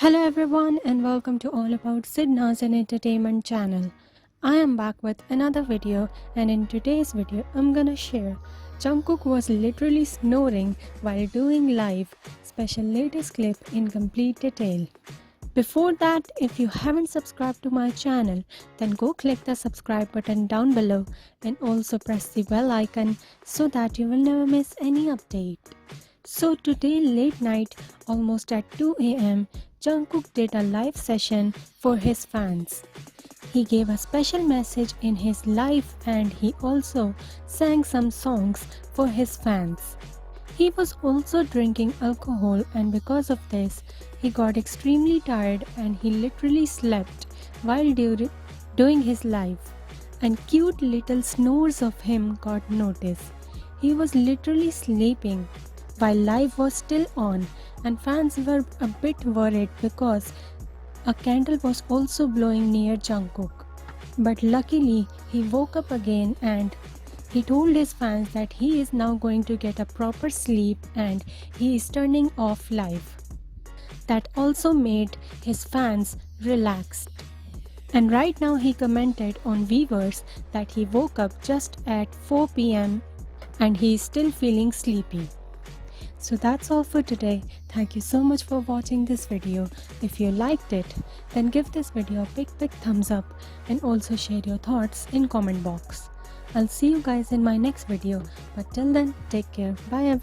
Hello everyone and welcome to All About Sidna's and Entertainment channel. I am back with another video, and in today's video I'm gonna share Jungkook was literally snoring while doing live special latest clip in complete detail. Before that, if you haven't subscribed to my channel, then go click the subscribe button down below and also press the bell icon so that you will never miss any update. So today late night, almost at 2 a.m., Jungkook did a live session for his fans. He gave a special message in his live and he also sang some songs for his fans. He was also drinking alcohol, and because of this, he got extremely tired and he literally slept while doing his live. And cute little snores of him got noticed. He was literally sleeping while live was still on, and fans were a bit worried because a candle was also blowing near Jungkook. But luckily, he woke up again and he told his fans that he is now going to get a proper sleep and he is turning off live. That also made his fans relaxed. And right now he commented on viewers that he woke up just at 4 p.m. and he is still feeling sleepy. So that's all for today. Thank you so much for watching this video. If you liked it, then give this video a big thumbs up and also share your thoughts in comment box. I'll see you guys in my next video, but till then, take care. Bye everyone.